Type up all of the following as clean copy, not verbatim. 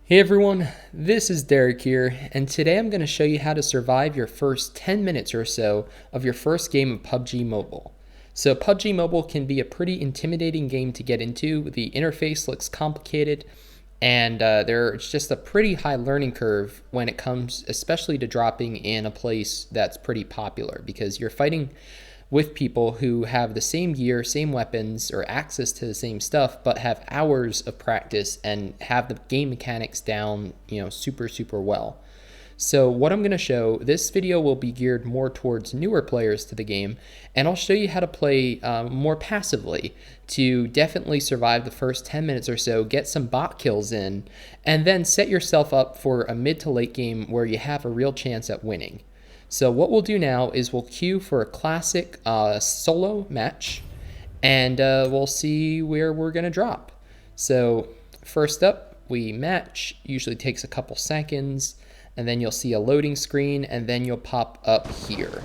Hey everyone, this is Derek here, and today I'm going to show you how to survive your first 10 minutes or so of your first game of PUBG Mobile. So PUBG Mobile can be a pretty intimidating game to get into. The interface looks complicated, and there's just a pretty high learning curve when it comes especially to dropping in a place that's pretty popular, because you're fighting with people who have the same gear, same weapons, or access to the same stuff, but have hours of practice and have the game mechanics down, super well. So what I'm going to show, this video will be geared more towards newer players to the game, and I'll show you how to play more passively to definitely survive the first 10 minutes or so, get some bot kills in, and then set yourself up for a mid to late game where you have a real chance at winning. So what we'll do now is we'll queue for a classic solo match, and we'll see where we're going to drop. So first up, we match. Usually takes a couple seconds, and then you'll see a loading screen, and then you'll pop up here.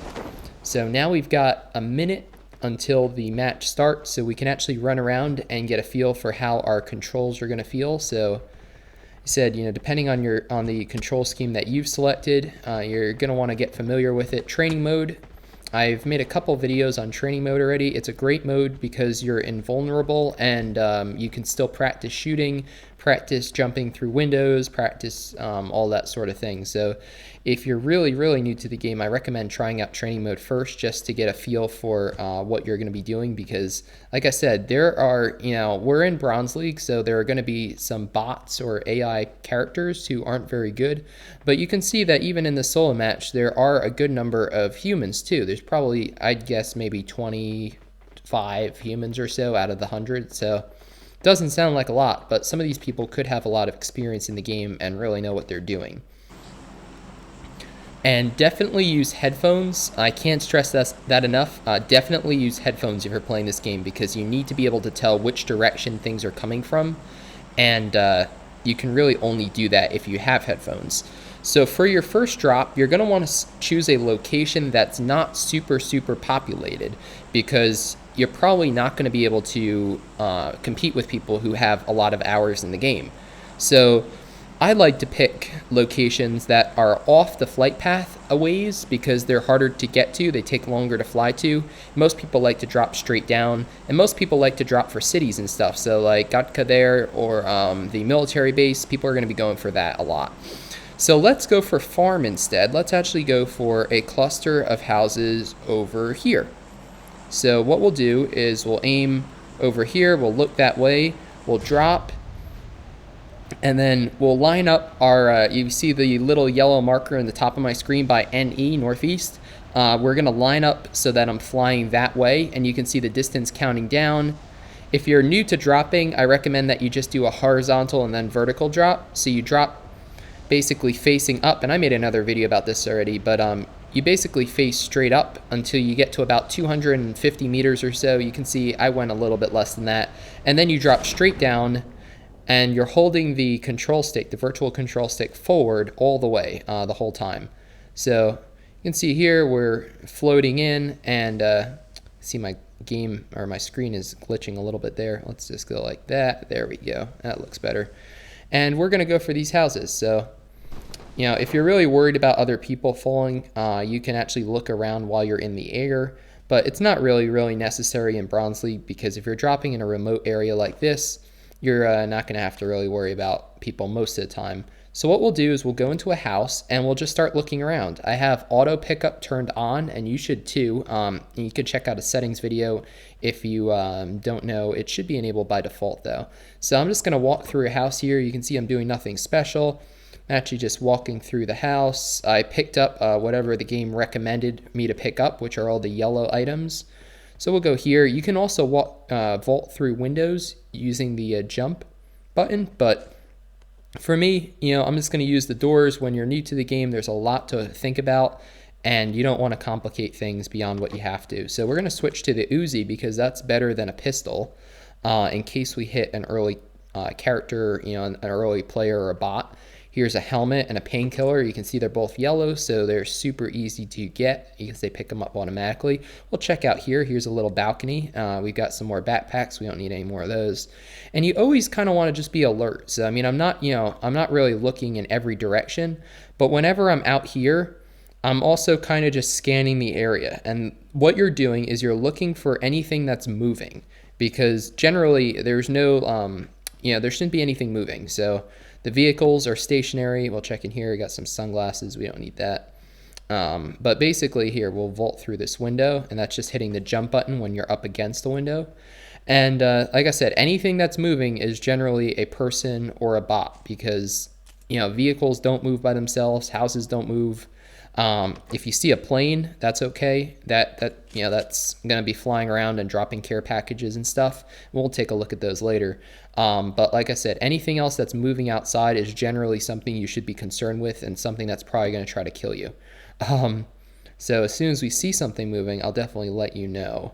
So now we've got a minute until the match starts, so we can actually run around and get a feel for how our controls are going to feel. So said, depending on the control scheme that you've selected, you're going to want to get familiar with it. Training mode, I've made a couple videos on training mode already. It's a great mode because you're invulnerable, and you can still practice shooting, practice jumping through windows, practice all that sort of thing. So if you're really new to the game, I recommend trying out training mode first, just to get a feel for what you're going to be doing, because like I said, there are, we're in Bronze League, so there are going to be some bots or AI characters who aren't very good, but you can see that even in the solo match, there are a good number of humans too. There's probably, I'd guess, maybe 25 humans or so out of the 100, so doesn't sound like a lot, but some of these people could have a lot of experience in the game and really know what they're doing. And definitely use headphones. I can't stress that enough. Definitely use headphones if you're playing this game, because you need to be able to tell which direction things are coming from, and you can really only do that if you have headphones. So for your first drop, you're going to want to choose a location that's not super populated, because you're probably not going to be able to compete with people who have a lot of hours in the game. So I like to pick locations that are off the flight path a ways, because they're harder to get to, they take longer to fly to. Most people like to drop straight down, and most people like to drop for cities and stuff. So like Gatka there, or the military base, people are going to be going for that a lot. So let's go for farm instead. Let's actually go for a cluster of houses over here. So what we'll do is we'll aim over here, we'll look that way, we'll drop, and then we'll line up our, you see the little yellow marker in the top of my screen by NE, northeast. We're going to line up so that I'm flying that way, and you can see the distance counting down. If you're new to dropping, I recommend that you just do a horizontal and then vertical drop. So you drop basically facing up, and I made another video about this already, but you basically face straight up until you get to about 250 meters or so. You can see I went a little bit less than that, and then you drop straight down, and you're holding the control stick, the virtual control stick, forward all the way the whole time. So you can see here we're floating in, and see my game, or my screen is glitching a little bit there. Let's just go like that. There we go. That looks better. And we're going to go for these houses. So if you're really worried about other people falling, you can actually look around while you're in the air, but it's not really necessary in Bronze League, because if you're dropping in a remote area like this, you're not going to have to really worry about people most of the time. So what we'll do is we'll go into a house, and we'll just start looking around. I have auto pickup turned on, and you should too. And you could check out a settings video if you don't know. It should be enabled by default though. So I'm just going to walk through a house here. You can see I'm doing nothing special. I'm actually just walking through the house. I picked up whatever the game recommended me to pick up, which are all the yellow items. So we'll go here. You can also vault through windows using the jump button, but for me, I'm just going to use the doors. When you're new to the game, there's a lot to think about, and you don't want to complicate things beyond what you have to. So we're going to switch to the Uzi, because that's better than a pistol in case we hit an early character, an early player or a bot. Here's a helmet and a painkiller. You can see they're both yellow, so they're super easy to get because they pick them up automatically. We'll check out here. Here's a little balcony. We've got some more backpacks. We don't need any more of those. And you always kind of want to just be alert. So I mean, I'm not really looking in every direction, but whenever I'm out here, I'm also kind of just scanning the area. And what you're doing is you're looking for anything that's moving, because generally there's no, there shouldn't be anything moving. So the vehicles are stationary. We'll check in here. We got some sunglasses. We don't need that. But basically here, we'll vault through this window, and that's just hitting the jump button when you're up against the window. And like I said, anything that's moving is generally a person or a bot, because, vehicles don't move by themselves. Houses don't move. If you see a plane, that's okay. That's going to be flying around and dropping care packages and stuff. We'll take a look at those later. But like I said, anything else that's moving outside is generally something you should be concerned with, and something that's probably going to try to kill you. So as soon as we see something moving, I'll definitely let you know.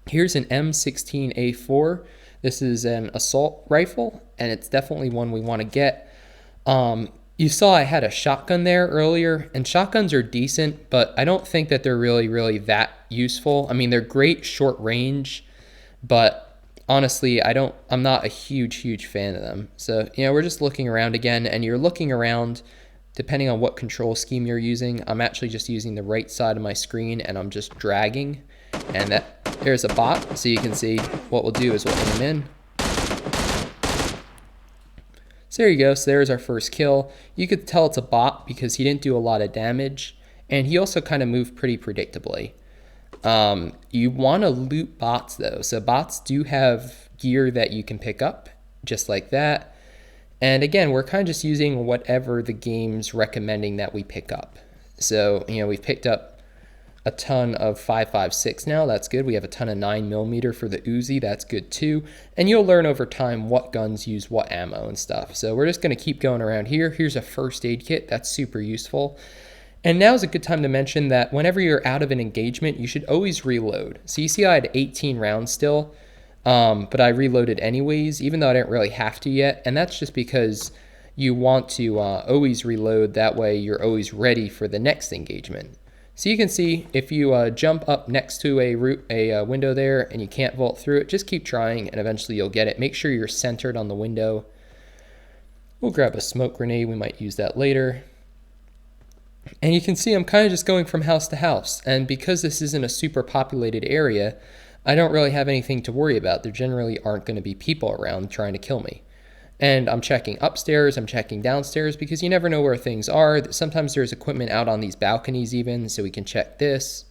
Here's an M16A4. This is an assault rifle, and it's definitely one we want to get. You saw I had a shotgun there earlier, and shotguns are decent, but I don't think that they're really that useful. I mean, they're great short range, but honestly, I'm not a huge fan of them. So, we're just looking around again, and you're looking around depending on what control scheme you're using. I'm actually just using the right side of my screen, and I'm just dragging, and there's a bot, so you can see what we'll do is we'll aim in. So there you go. So there's our first kill. You could tell it's a bot because he didn't do a lot of damage, and he also kind of moved pretty predictably. You want to loot bots though. So bots do have gear that you can pick up just like that. And again, we're kind of just using whatever the game's recommending that we pick up. So, we've picked up a ton of 5.56 now. That's good. We have a ton of 9mm for the Uzi. That's good too. And you'll learn over time what guns use what ammo and stuff. So we're just going to keep going around here. Here's a first aid kit. That's super useful. And now is a good time to mention that whenever you're out of an engagement, you should always reload. So you see I had 18 rounds still, but I reloaded anyways, even though I didn't really have to yet. And that's just because you want to always reload. That way you're always ready for the next engagement. So you can see if you jump up next to a window there and you can't vault through it, just keep trying and eventually you'll get it. Make sure you're centered on the window. We'll grab a smoke grenade. We might use that later. And you can see I'm kind of just going from house to house. And because this isn't a super populated area, I don't really have anything to worry about. There generally aren't going to be people around trying to kill me. And I'm checking upstairs, I'm checking downstairs, because you never know where things are. Sometimes there's equipment out on these balconies even, so we can check this.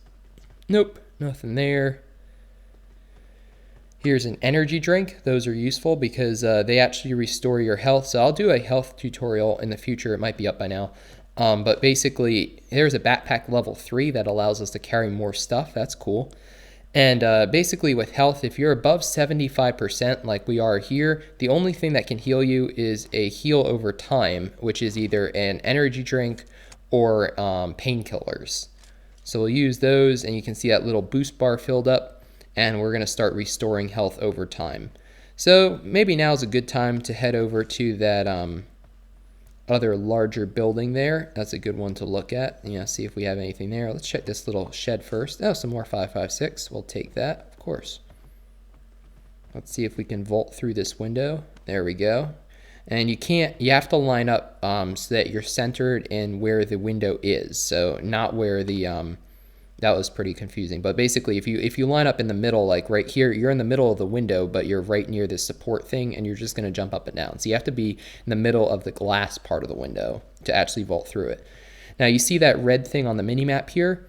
Nope, nothing there. Here's an energy drink. Those are useful because they actually restore your health. So I'll do a health tutorial in the future. It might be up by now. But basically, there's a backpack level 3 that allows us to carry more stuff. That's cool. And basically with health, if you're above 75% like we are here, the only thing that can heal you is a heal over time, which is either an energy drink or painkillers. So we'll use those, and you can see that little boost bar filled up, and we're going to start restoring health over time. So maybe now is a good time to head over to that other larger building there. That's a good one to look at. See if we have anything there. Let's check this little shed first. Oh, some more 5.56. We'll take that, of course. Let's see if we can vault through this window. There we go. And you have to line up so that you're centered in where the window is. So not where the that was pretty confusing. But basically, if you line up in the middle, like right here, you're in the middle of the window, but you're right near this support thing, and you're just going to jump up and down. So you have to be in the middle of the glass part of the window to actually vault through it. Now you see that red thing on the mini-map here?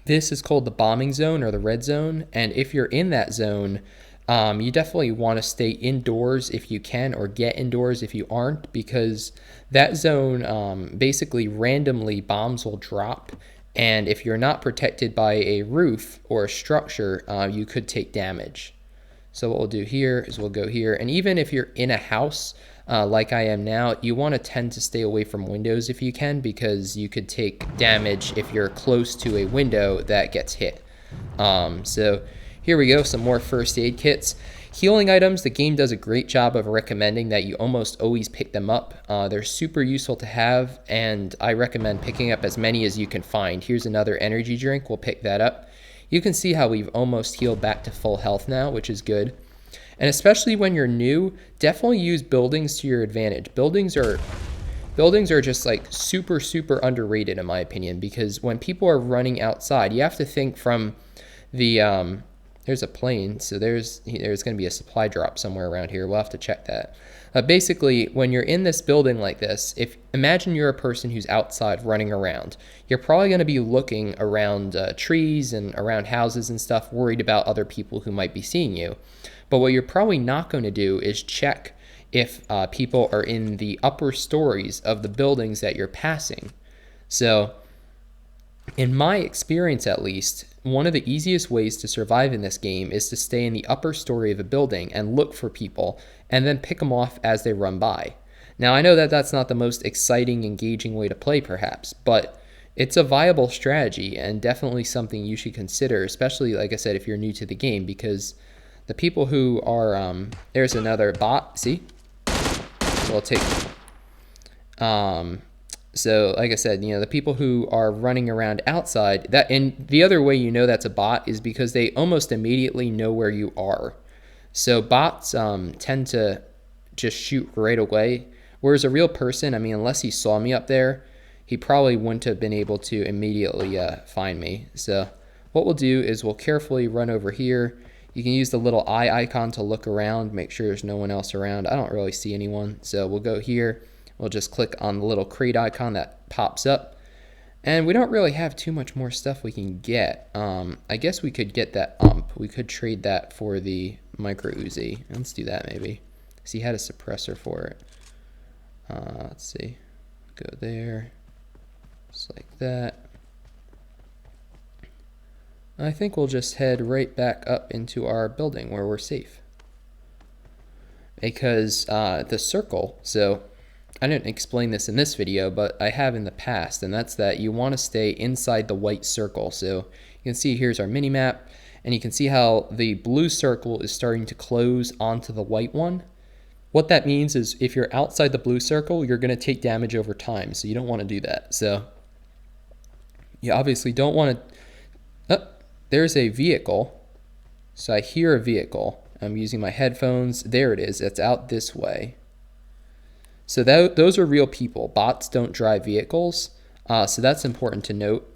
This is called the bombing zone or the red zone. And if you're in that zone, you definitely want to stay indoors if you can, or get indoors if you aren't, because that zone basically randomly bombs will drop. And if you're not protected by a roof or a structure, you could take damage. So what we'll do here is we'll go here. And even if you're in a house like I am now, you want to tend to stay away from windows if you can, because you could take damage if you're close to a window that gets hit. So here we go, some more first aid kits. Healing items, the game does a great job of recommending that you almost always pick them up. They're super useful to have, and I recommend picking up as many as you can find. Here's another energy drink. We'll pick that up. You can see how we've almost healed back to full health now, which is good. And especially when you're new, definitely use buildings to your advantage. Buildings are just like super, super underrated in my opinion, because when people are running outside, you have to think from the there's a plane, so there's going to be a supply drop somewhere around here. We'll have to check that. Basically, when you're in this building like this, imagine you're a person who's outside running around, you're probably going to be looking around trees and around houses and stuff, worried about other people who might be seeing you. But what you're probably not going to do is check if people are in the upper stories of the buildings that you're passing. So in my experience, at least, one of the easiest ways to survive in this game is to stay in the upper story of a building and look for people and then pick them off as they run by. Now, I know that that's not the most exciting, engaging way to play, perhaps, but it's a viable strategy and definitely something you should consider, especially, like I said, if you're new to the game, because the people who are, there's another bot, see? So I'll take, so like I said, the people who are running around outside, and the other way you know that's a bot is because they almost immediately know where you are. So bots tend to just shoot right away, whereas a real person, I mean, unless he saw me up there, he probably wouldn't have been able to immediately find me. So what we'll do is we'll carefully run over here. You can use the little eye icon to look around, make sure there's no one else around. I don't really see anyone, so we'll go here. We'll just click on the little crate icon that pops up. And we don't really have too much more stuff we can get. I guess we could get that ump. We could trade that for the micro Uzi. Let's do that maybe. See, he had a suppressor for it. Let's see. Go there. Just like that. I think we'll just head right back up into our building where we're safe. Because the circle, so I didn't explain this in this video, but I have in the past, and that's that you want to stay inside the white circle. So you can see here's our mini map, and you can see how the blue circle is starting to close onto the white one. What that means is if you're outside the blue circle, you're going to take damage over time, so you don't want to do that. So you obviously don't want to... Oh, there's a vehicle. So I hear a vehicle. I'm using my headphones. There it is. It's out this way. So those are real people. Bots don't drive vehicles, so that's important to note.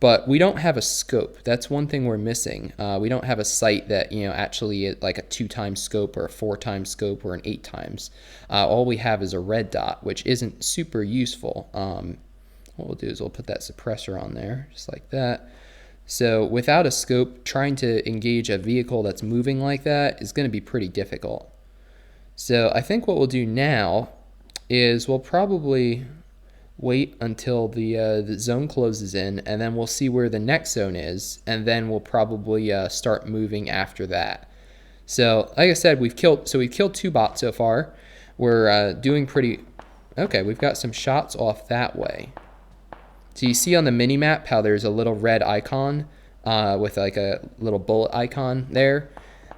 But we don't have a scope. That's one thing we're missing. We don't have a sight that actually like a 2x scope or a 4x scope or an 8x. All we have is a red dot, which isn't super useful. What we'll do is we'll put that suppressor on there, just like that. So without a scope, trying to engage a vehicle that's moving like that is going to be pretty difficult. So I think what we'll do now is we'll probably wait until the zone closes in, and then we'll see where the next zone is, and then we'll probably start moving after that. So like I said, we've killed 2 bots so far. We're doing pretty okay. We've got some shots off that way. So you see on the mini map how there's a little red icon with like a little bullet icon there.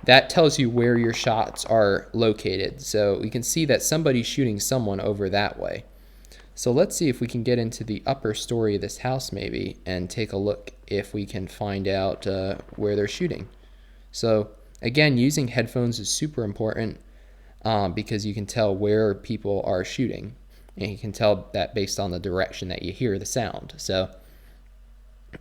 That tells you where your shots are located. So we can see that somebody's shooting someone over that way. So let's see if we can get into the upper story of this house maybe and take a look if we can find out where they're shooting. So again, using headphones is super important because you can tell where people are shooting. And you can tell that based on the direction that you hear the sound. So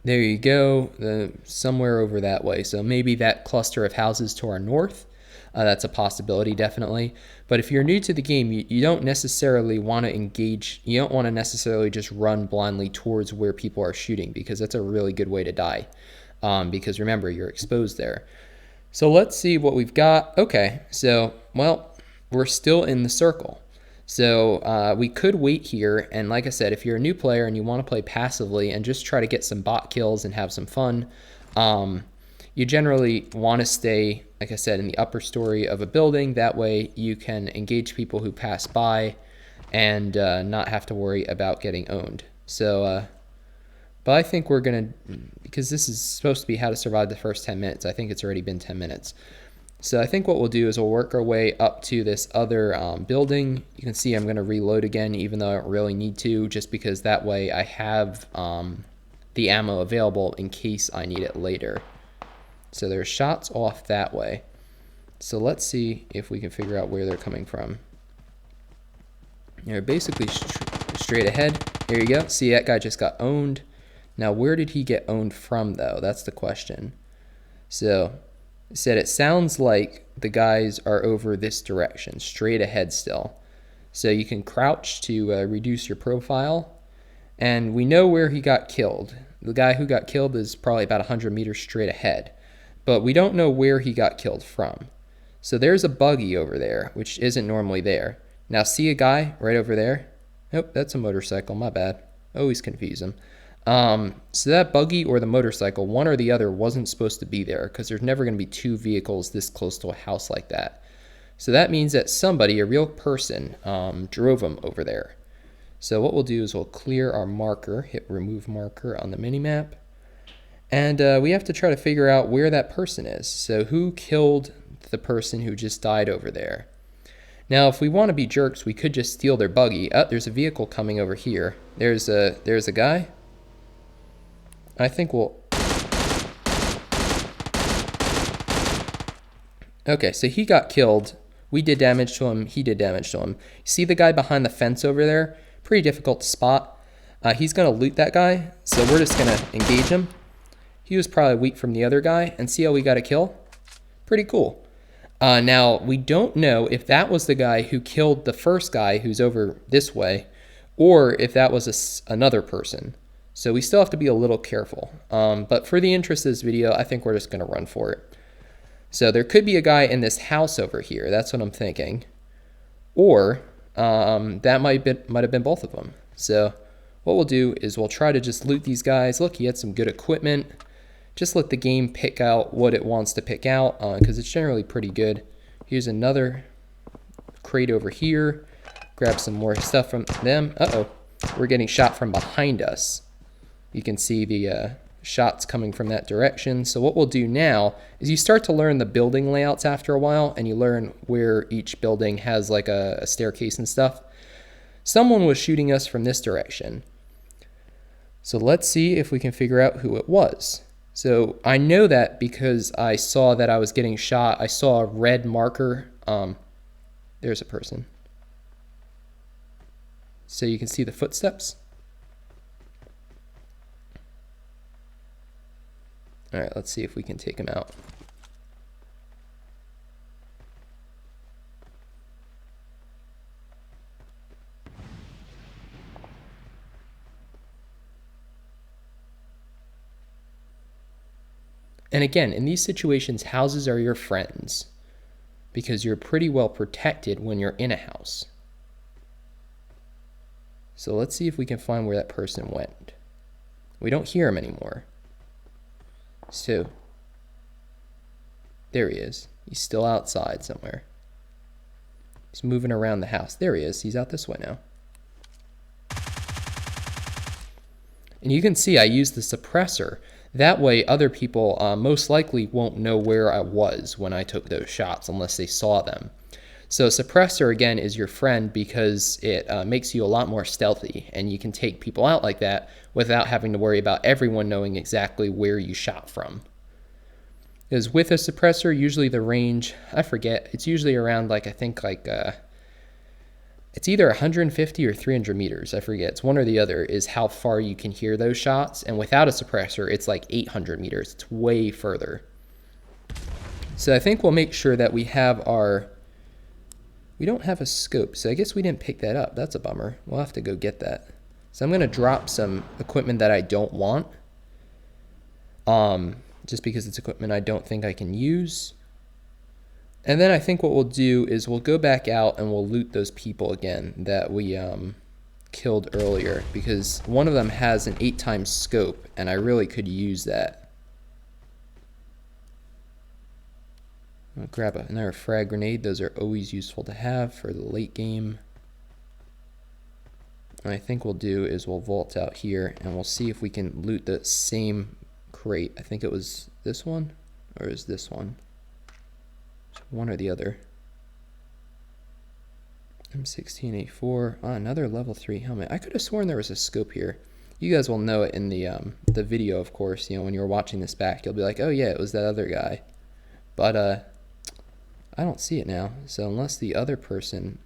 there you go, somewhere over that way. So maybe that cluster of houses to our north, that's a possibility, definitely. But if you're new to the game, you don't necessarily want to engage. You don't want to necessarily just run blindly towards where people are shooting, because that's a really good way to die. Because remember, you're exposed there. So let's see what we've got. Okay, so, well, we're still in the circle. So we could wait here, and like I said, if you're a new player and you want to play passively and just try to get some bot kills and have some fun, you generally want to stay, like I said, in the upper story of a building. That way you can engage people who pass by and not have to worry about getting owned. So, but I think we're going to, because this is supposed to be how to survive the first 10 minutes, I think it's already been 10 minutes. So I think what we'll do is we'll work our way up to this other building. You can see I'm going to reload again, even though I don't really need to, just because that way I have the ammo available in case I need it later. So there's shots off that way. So let's see if we can figure out where they're coming from. They're basically straight ahead. There you go. See, that guy just got owned. Now, where did he get owned from, though? That's the question. So, I said it sounds like the guys are over this direction, straight ahead still. So you can crouch to reduce your profile. And we know where he got killed. The guy who got killed is probably about 100 meters straight ahead. But we don't know where he got killed from. So there's a buggy over there, which isn't normally there. Now see a guy right over there? Nope, that's a motorcycle, my bad. Always confuse them. So that buggy or the motorcycle, one or the other, wasn't supposed to be there because there's never going to be two vehicles this close to a house like that. So that means that somebody, a real person, drove them over there. So what we'll do is we'll clear our marker, hit remove marker on the minimap. And we have to try to figure out where that person is. So who killed the person who just died over there? Now, if we want to be jerks, we could just steal their buggy. Oh, there's a vehicle coming over here. There's a guy. I think we'll... Okay, so he got killed. We did damage to him. He did damage to him. See the guy behind the fence over there? Pretty difficult to spot. He's going to loot that guy, so we're just going to engage him. He was probably weak from the other guy, and see how we got a kill? Pretty cool. Now, we don't know if that was the guy who killed the first guy who's over this way, or if that was another person. So we still have to be a little careful. But for the interest of this video, I think we're just going to run for it. So there could be a guy in this house over here. That's what I'm thinking. Or that might have been both of them. So what we'll do is we'll try to just loot these guys. Look, he had some good equipment. Just let the game pick out what it wants to pick out because it's generally pretty good. Here's another crate over here. Grab some more stuff from them. Uh-oh, we're getting shot from behind us. You can see the shots coming from that direction. So what we'll do now is you start to learn the building layouts after a while, and you learn where each building has like a staircase and stuff. Someone was shooting us from this direction. So let's see if we can figure out who it was. So I know that because I saw that I was getting shot. I saw a red marker. There's a person. So you can see the footsteps. All right, let's see if we can take him out. And again, in these situations, houses are your friends because you're pretty well protected when you're in a house. So let's see if we can find where that person went. We don't hear him anymore. So, there he is. He's still outside somewhere. He's moving around the house. There he is. He's out this way now. And you can see I used the suppressor. That way other people most likely won't know where I was when I took those shots unless they saw them. So suppressor, again, is your friend because it makes you a lot more stealthy, and you can take people out like that without having to worry about everyone knowing exactly where you shot from. Because with a suppressor, usually the range, I forget, it's usually around like, I think like, it's either 150 or 300 meters, I forget. It's one or the other is how far you can hear those shots, and without a suppressor, it's like 800 meters. It's way further. So I think we'll make sure that we have our... We don't have a scope, so I guess we didn't pick that up. That's a bummer. We'll have to go get that. So I'm going to drop some equipment that I don't want, just because it's equipment I don't think I can use. And then I think what we'll do is we'll go back out and we'll loot those people again that we killed earlier, because one of them has an 8x scope, and I really could use that. I'll grab another frag grenade. Those are always useful to have for the late game. And I think we'll do is we'll vault out here and we'll see if we can loot the same crate. I think it was this one, or is this one? One or the other. M16A4. Oh, another level 3 helmet. I could have sworn there was a scope here. You guys will know it in the video, of course. You know, when you're watching this back, you'll be like, oh yeah, it was that other guy. But I don't see it now. So unless the other person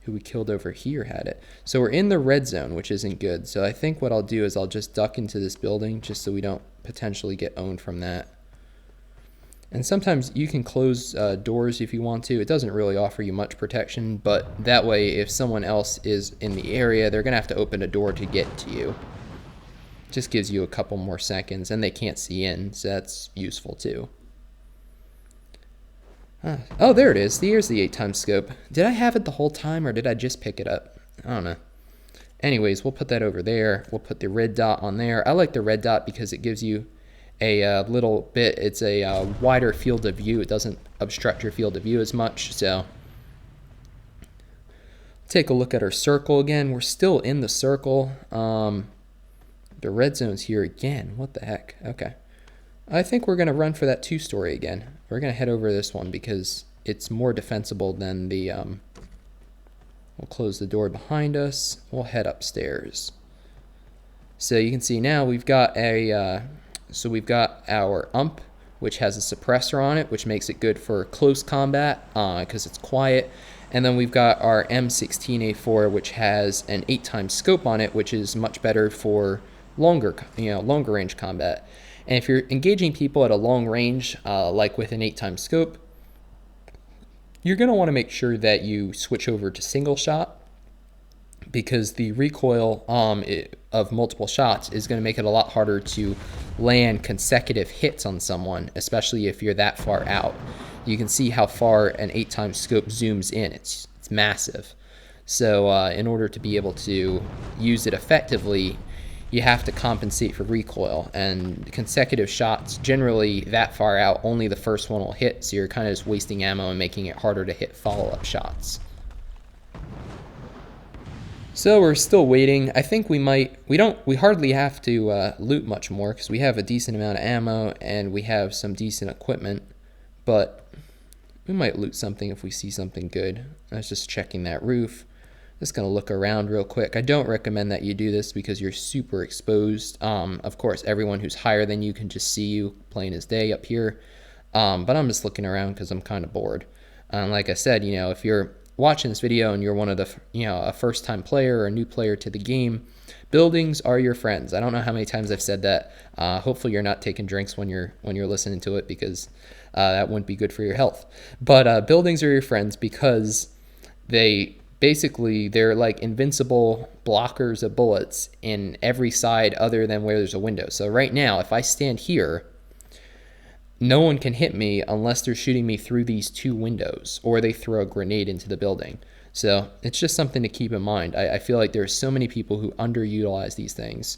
who we killed over here had it. So we're in the red zone, which isn't good. So I think what I'll do is I'll just duck into this building just so we don't potentially get owned from that. And sometimes you can close doors if you want to. It doesn't really offer you much protection, but that way if someone else is in the area, they're going to have to open a door to get to you. Just gives you a couple more seconds, and they can't see in, so that's useful too. Oh, there it is. Here's the 8x scope. Did I have it the whole time, or did I just pick it up? I don't know. Anyways, we'll put that over there. We'll put the red dot on there. I like the red dot because it gives you a little bit, it's a wider field of view. It doesn't obstruct your field of view as much. So take a look at our circle again. We're still in the circle. The red zone's here again. What the heck? Okay. I think we're going to run for that 2-story again. We're going to head over this one because it's more defensible than the... we'll close the door behind us. We'll head upstairs. So you can see now we've got a... so we've got our ump, which has a suppressor on it, which makes it good for close combat because it's quiet. And then we've got our M16A4, which has an 8x scope on it, which is much better for longer range combat. And if you're engaging people at a long range, like with an 8x scope, you're going to want to make sure that you switch over to single shot, because the recoil of multiple shots is going to make it a lot harder to land consecutive hits on someone, especially if you're that far out. You can see how far an 8x scope zooms in. It's massive. So in order to be able to use it effectively, you have to compensate for recoil, and consecutive shots generally that far out, only the first one will hit, so you're kind of just wasting ammo and making it harder to hit follow-up shots. So we're still waiting. I think we hardly have to loot much more because we have a decent amount of ammo and we have some decent equipment, but we might loot something if we see something good. I was just checking that roof. Just gonna look around real quick. I don't recommend that you do this because you're super exposed. Of course, everyone who's higher than you can just see you plain as day up here. But I'm just looking around because I'm kind of bored. Like I said, if you're watching this video and you're one of the, a first-time player or a new player to the game, buildings are your friends. I don't know how many times I've said that. Hopefully you're not taking drinks when you're listening to it, because that wouldn't be good for your health. But buildings are your friends because they're like invincible blockers of bullets in every side other than where there's a window. So right now, if I stand here, no one can hit me unless they're shooting me through these 2 windows or they throw a grenade into the building. So it's just something to keep in mind. I feel like there's so many people who underutilize these things.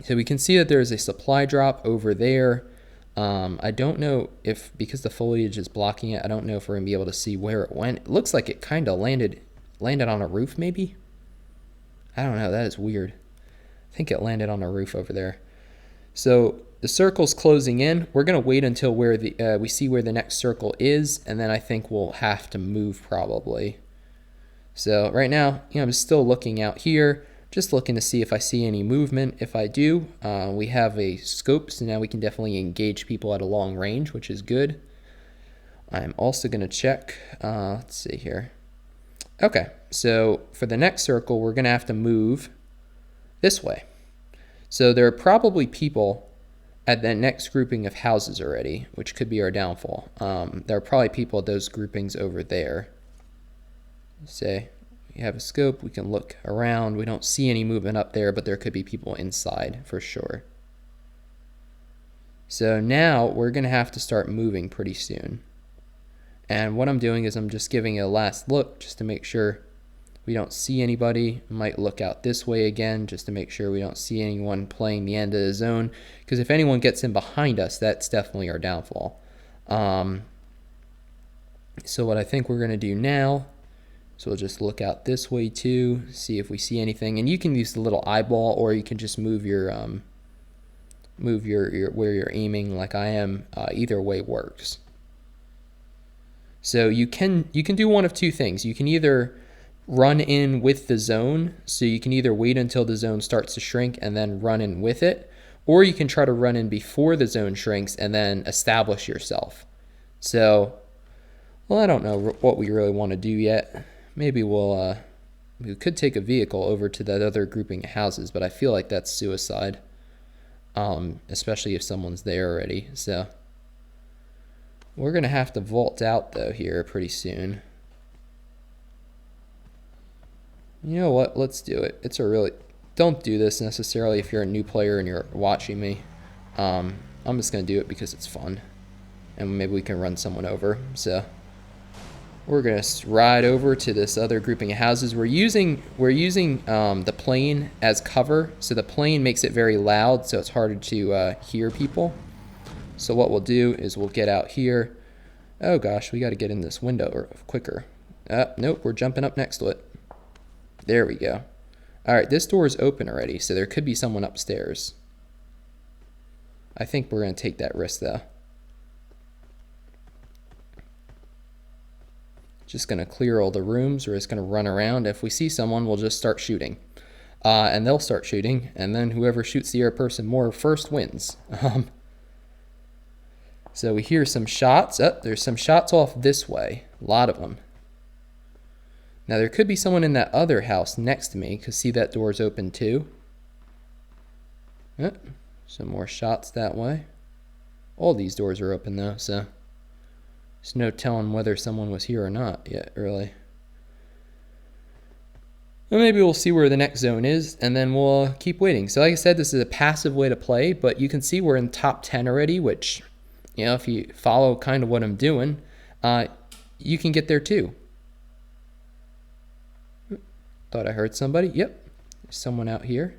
So we can see that there's a supply drop over there. I don't know if, because the foliage is blocking it, I don't know if we're going to be able to see where it went. It looks like it kind of landed on a roof maybe. I don't know. That is weird. I think it landed on a roof over there. So the circle's closing in. We're going to wait until we see where the next circle is, and then I think we'll have to move probably. So right now, I'm still looking out here, just looking to see if I see any movement. If I do, we have a scope, so now we can definitely engage people at a long range, which is good. I'm also going to check, let's see here. Okay, so for the next circle, we're going to have to move this way. So there are probably people at the next grouping of houses already, which could be our downfall. There are probably people at those groupings over there. Say we have a scope, we can look around. We don't see any movement up there, but there could be people inside for sure. So now we're going to have to start moving pretty soon. And what I'm doing is I'm just giving it a last look just to make sure we don't see anybody. Might look out this way again just to make sure we don't see anyone playing the end of the zone, because if anyone gets in behind us, that's definitely our downfall. So what I think we're going to do now, so we'll just look out this way too, see if we see anything. And you can use the little eyeball, or you can just move your where you're aiming like I am. Either way works. So you can do one of two things. You can either run in with the zone, so you can either wait until the zone starts to shrink and then run in with it, or you can try to run in before the zone shrinks and then establish yourself. So, well, I don't know what we really want to do yet. Maybe we could take a vehicle over to that other grouping of houses, but I feel like that's suicide, especially if someone's there already. So we're going to have to vault out, though, here pretty soon. You know what? Let's do it. Don't do this necessarily if you're a new player and you're watching me. I'm just going to do it because it's fun. And maybe we can run someone over. So we're going to ride over to this other grouping of houses. We're using the plane as cover. So the plane makes it very loud, so it's harder to hear people. So what we'll do is we'll get out here. Oh gosh, we got to get in this window quicker. Nope, we're jumping up next to it. There we go. All right, this door is open already, so there could be someone upstairs. I think we're going to take that risk, though. Just going to clear all the rooms. We're just going to run around. If we see someone, we'll just start shooting. And they'll start shooting, and then whoever shoots the other person more first wins. So we hear some shots. Oh, there's some shots off this way. A lot of them. Now, there could be someone in that other house next to me, because see that door's open too. Oh, some more shots that way. All these doors are open, though, so there's no telling whether someone was here or not yet, really. Well, maybe we'll see where the next zone is, and then we'll keep waiting. So like I said, this is a passive way to play, but you can see we're in top 10 already, which, you know, if you follow kind of what I'm doing, you can get there too. Thought I heard somebody. Yep, there's someone out here.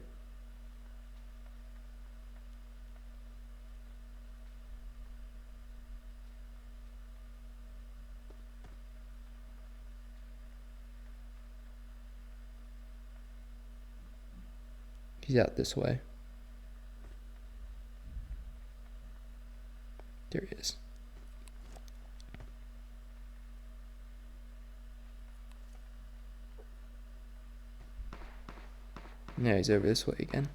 He's out this way. There he is. Now he's over this way again.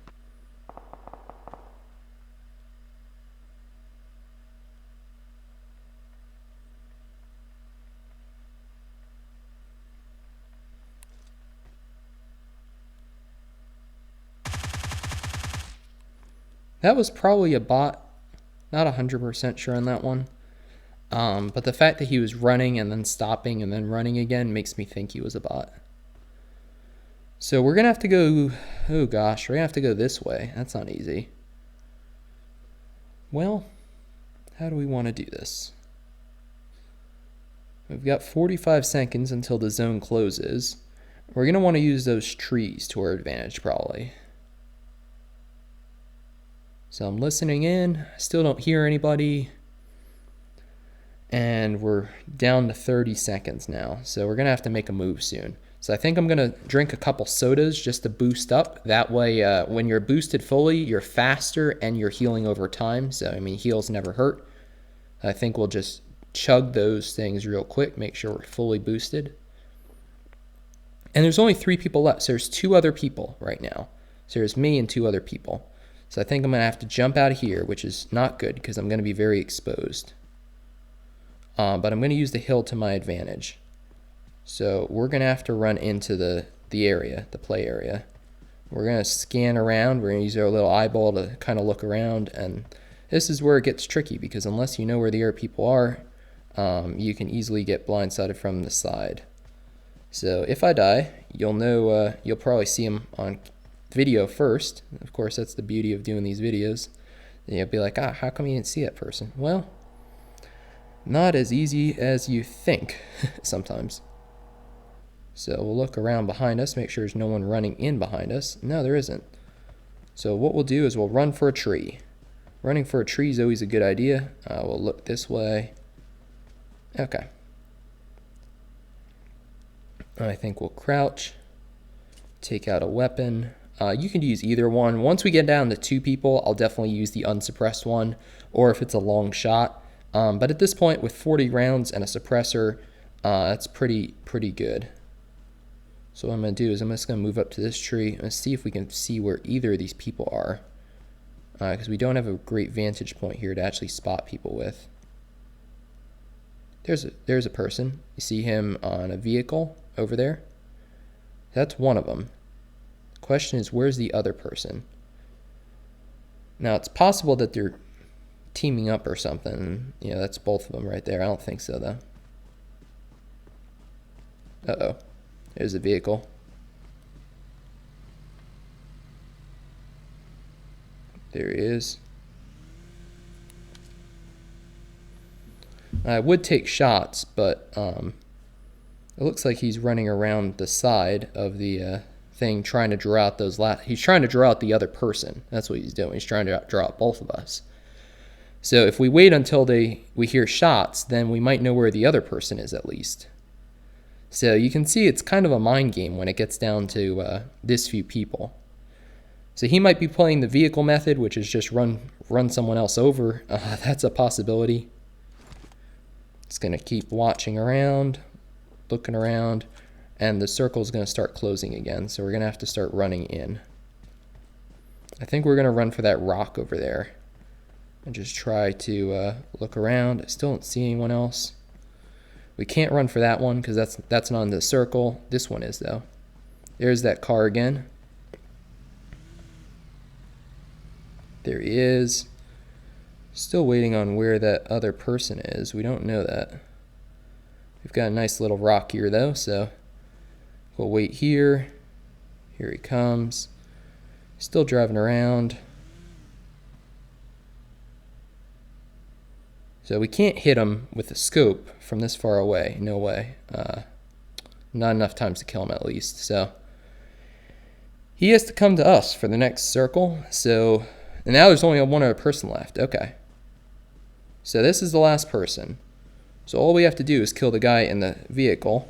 That was probably a bot. Not 100% sure on that one. But the fact that he was running and then stopping and then running again makes me think he was a bot. So we're going to have to go, oh gosh, we're going to have to go this way. That's not easy. Well, how do we want to do this? We've got 45 seconds until the zone closes. We're going to want to use those trees to our advantage probably. So I'm listening in. I still don't hear anybody. And we're down to 30 seconds now. So we're going to have to make a move soon. So I think I'm going to drink a couple sodas just to boost up. That way, when you're boosted fully, you're faster and you're healing over time. So, I mean, heals never hurt. I think we'll just chug those things real quick, make sure we're fully boosted. And there's only 3 people left. So there's 2 other people right now. So there's me and 2 other people. So I think I'm going to have to jump out of here, which is not good because I'm going to be very exposed. But I'm going to use the hill to my advantage. So we're going to have to run into the area, the play area. We're going to scan around. We're going to use our little eyeball to kind of look around. And this is where it gets tricky because unless you know where the other people are, you can easily get blindsided from the side. So if I die, you'll know, you'll probably see them on video first. Of course, that's the beauty of doing these videos. And you'll be like, how come you didn't see that person? Well, not as easy as you think sometimes. So we'll look around behind us, make sure there's no one running in behind us. No, there isn't. So what we'll do is we'll run for a tree. Running for a tree is always a good idea. We'll look this way. Okay. I think we'll crouch, take out a weapon. You can use either one. Once we get down to 2 people, I'll definitely use the unsuppressed one. Or if it's a long shot, But at this point, with 40 rounds and a suppressor, that's pretty good. So what I'm going to do is I'm just going to move up to this tree and see if we can see where either of these people are. Because we don't have a great vantage point here to actually spot people with. There's a person. You see him on a vehicle over there. That's one of them. The question is, where's the other person? Now, it's possible that they're teaming up or something. You know, that's both of them right there. I don't think so, though. Uh-oh. There's a vehicle. There he is. I would take shots, but it looks like he's running around the side of the thing trying to draw out those he's trying to draw out the other person. That's what he's doing. He's trying to draw out both of us. So if we wait until we hear shots, then we might know where the other person is at least. So you can see it's kind of a mind game when it gets down to this few people. So he might be playing the vehicle method, which is just run someone else over. That's a possibility. It's going to keep watching around, looking around, and the circle is going to start closing again. So we're going to have to start running in. I think we're going to run for that rock over there and just try to look around. I still don't see anyone else. We can't run for that one because that's not in the circle. This one is, though. There's that car again. There he is. Still waiting on where that other person is. We don't know that. We've got a nice little rock here, though, so we'll wait here. Here he comes. Still driving around. So we can't hit him with a scope from this far away. No way. Not enough times to kill him, at least. So he has to come to us for the next circle. So and now there's only one other person left. Okay. So this is the last person. So all we have to do is kill the guy in the vehicle.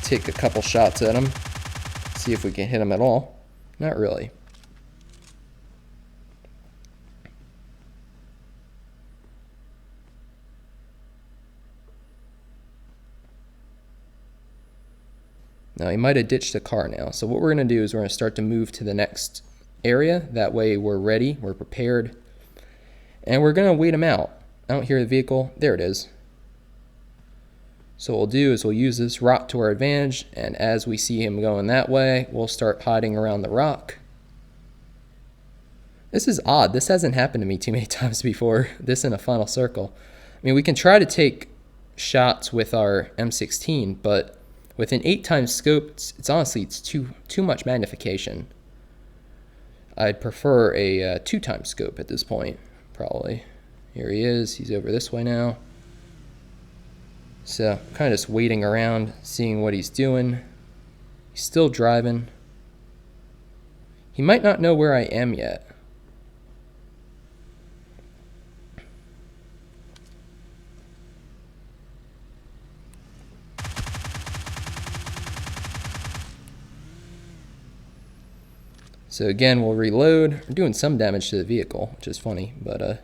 Take a couple shots at him. See if we can hit him at all. Not really. Now he might have ditched the car now. So what we're going to do is we're going to start to move to the next area. That way we're ready, we're prepared, and we're going to wait him out. I don't hear the vehicle. There it is. So what we'll do is we'll use this rock to our advantage, and as we see him going that way, we'll start hiding around the rock. This is odd. This hasn't happened to me too many times before, this in a final circle. I mean, we can try to take shots with our M16, but with an 8x scope, it's honestly too much magnification. I'd prefer a 2x scope at this point, probably. Here he is. He's over this way now. So kind of just waiting around, seeing what he's doing. He's still driving. He might not know where I am yet. So again, we'll reload. We're doing some damage to the vehicle, which is funny, but we're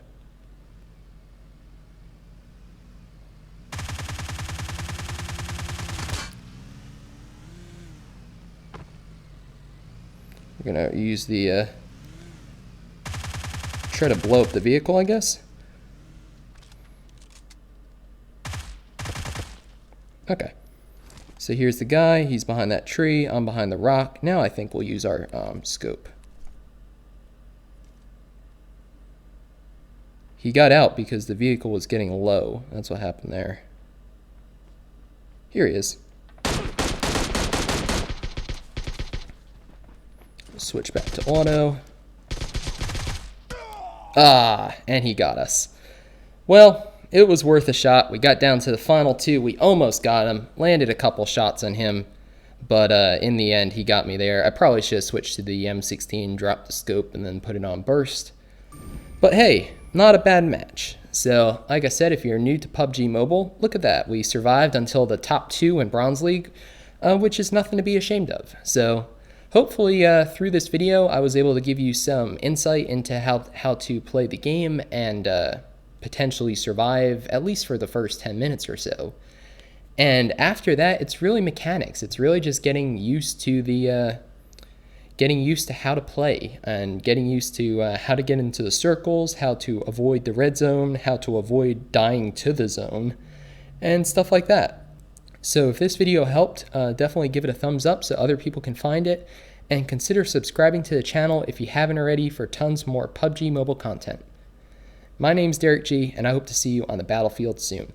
gonna use the try to blow up the vehicle, I guess. Okay. So here's the guy, he's behind that tree, I'm behind the rock. Now I think we'll use our scope. He got out because the vehicle was getting low. That's what happened there. Here he is. Switch back to auto. And he got us. Well, it was worth a shot. We got down to the final two. We almost got him. Landed a couple shots on him. But in the end, he got me there. I probably should have switched to the M16, dropped the scope, and then put it on burst. But hey, not a bad match. So, like I said, if you're new to PUBG Mobile, look at that. We survived until the top 2 in Bronze League, which is nothing to be ashamed of. So, hopefully through this video, I was able to give you some insight into how to play the game and potentially survive, at least for the first 10 minutes or so. And after that, it's really mechanics. It's really just getting used to how to play, and getting used to how to get into the circles, how to avoid the red zone, how to avoid dying to the zone, and stuff like that. So if this video helped, definitely give it a thumbs up so other people can find it, and consider subscribing to the channel if you haven't already for tons more PUBG Mobile content. My name's Derek G, and I hope to see you on the battlefield soon.